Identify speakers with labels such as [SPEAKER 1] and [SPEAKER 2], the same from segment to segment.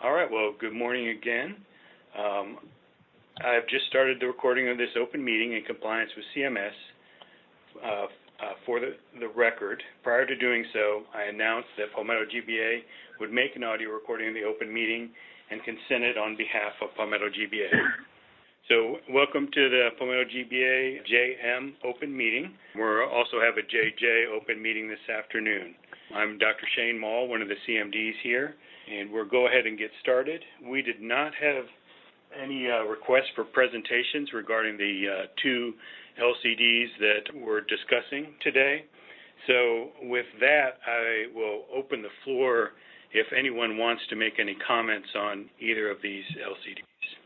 [SPEAKER 1] All right, well, good morning again. I've just started the recording of this open meeting in compliance with CMS. For the record, prior to doing so, I announced that Palmetto GBA would make an audio recording of the open meeting and consent it on behalf of Palmetto GBA. So welcome to the Palmetto GBA JM open meeting. We'll also have a JJ open meeting this afternoon. I'm Dr. Shane Mall, one of the CMDs here, and we'll go ahead and get started. We did not have any requests for presentations regarding the two LCDs that we're discussing today. So with that, I will open the floor if anyone wants to make any comments on either of these LCDs.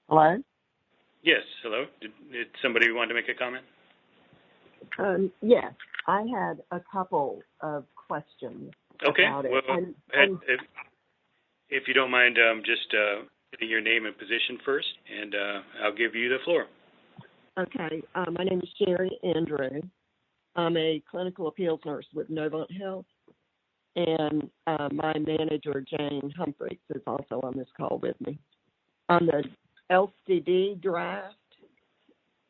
[SPEAKER 2] Hello?
[SPEAKER 1] Yes, hello. Did somebody want to make a comment?
[SPEAKER 2] Yes, I had a couple of questions about it.
[SPEAKER 1] Well, if you don't mind, just getting your name and position first, and I'll give you the floor.
[SPEAKER 2] Okay, my name is Sherry Andrew. I'm a clinical appeals nurse with Novant Health, and my manager, Jane Humphreys, is also on this call with me. On the LCD draft,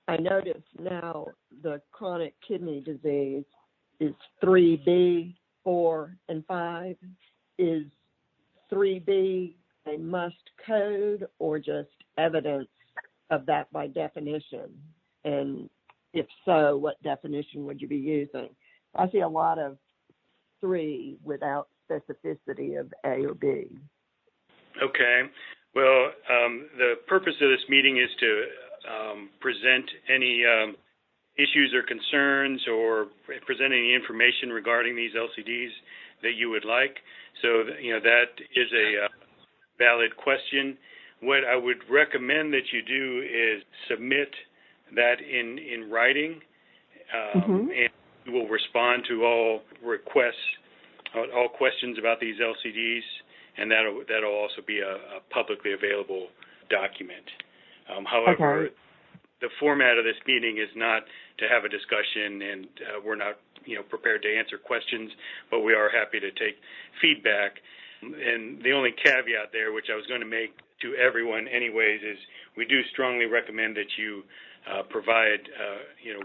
[SPEAKER 2] I notice now the chronic kidney disease is 3B, 4, and 5. Is 3B a must code or just evidence of that by definition? And if so, what definition would you be using? I see a lot of 3 without specificity of A or B.
[SPEAKER 1] Okay. Well, the purpose of this meeting is to present any issues or concerns or present any information regarding these LCDs that you would like. So, that is a valid question. What I would recommend that you do is submit that in writing, and we will respond to all requests, all questions about these LCDs, and that'll also be a publicly available document. However, the format of this meeting is not to have a discussion, and we're not prepared to answer questions, but we are happy to take feedback. And the only caveat there, which I was going to make to everyone anyways, is we do strongly recommend that you provide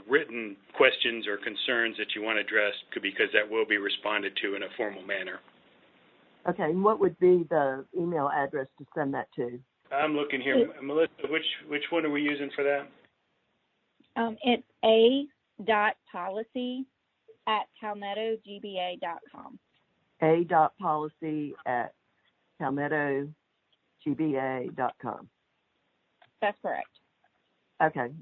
[SPEAKER 1] written questions or concerns that you want addressed, because that will be responded to in a formal manner.
[SPEAKER 2] Okay, and what would be the email address to send that to?
[SPEAKER 1] I'm looking here. Melissa, which one are we using for that?
[SPEAKER 3] It's a.policy@palmettogba.com.
[SPEAKER 2] a.policy@palmettogba.com.
[SPEAKER 3] That's correct. Okay.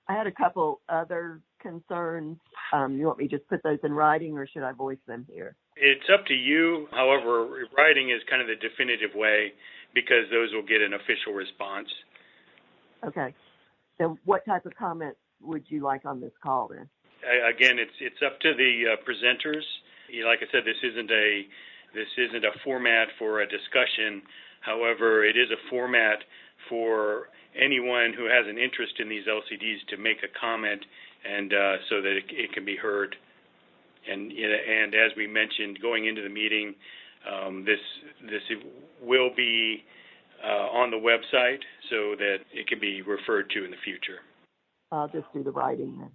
[SPEAKER 2] I had a couple other concerns. You want me to just put those in writing, or should I voice them here?
[SPEAKER 1] It's up to you. However, writing is kind of the definitive way, because those will get an official response. Okay.
[SPEAKER 2] So what type of comments would you like on this call then?
[SPEAKER 1] Again, it's up to the presenters. Like I said, this isn't a format for a discussion. However, it is a format for anyone who has an interest in these LCDs to make a comment, and so that it can be heard. And as we mentioned going into the meeting, this will be on the website so that it can be referred to in the future.
[SPEAKER 2] I'll just do the writing then.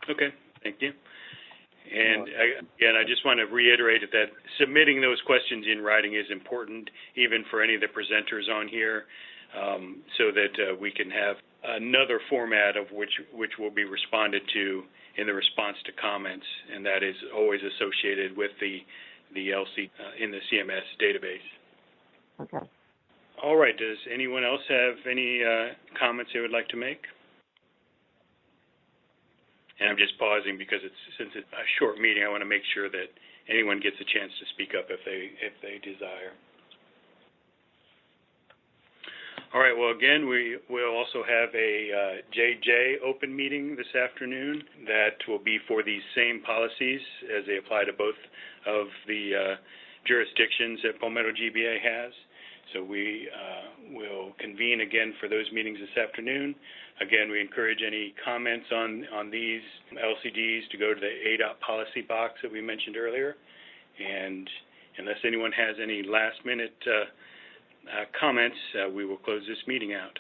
[SPEAKER 1] Okay, thank you. And again, I just want to reiterate that submitting those questions in writing is important, even for any of the presenters on here, so that we can have another format of which will be responded to in the response to comments, and that is always associated with the LC in the CMS database.
[SPEAKER 2] Okay.
[SPEAKER 1] All right. Does anyone else have any comments they would like to make? And I'm just pausing because since it's a short meeting, I want to make sure that anyone gets a chance to speak up if they desire. All right. Well, again, we will also have a JJ open meeting this afternoon that will be for these same policies as they apply to both of the jurisdictions that Palmetto GBA has. So we will convene again for those meetings this afternoon. Again, we encourage any comments on these LCDs to go to the ADOT policy box that we mentioned earlier. And unless anyone has any last-minute comments, we will close this meeting out.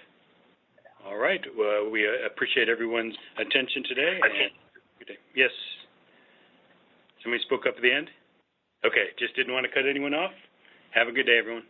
[SPEAKER 1] All right. Well, we appreciate everyone's attention today. And good day. Yes. Somebody spoke up at the end? Okay. Just didn't want to cut anyone off. Have a good day, everyone.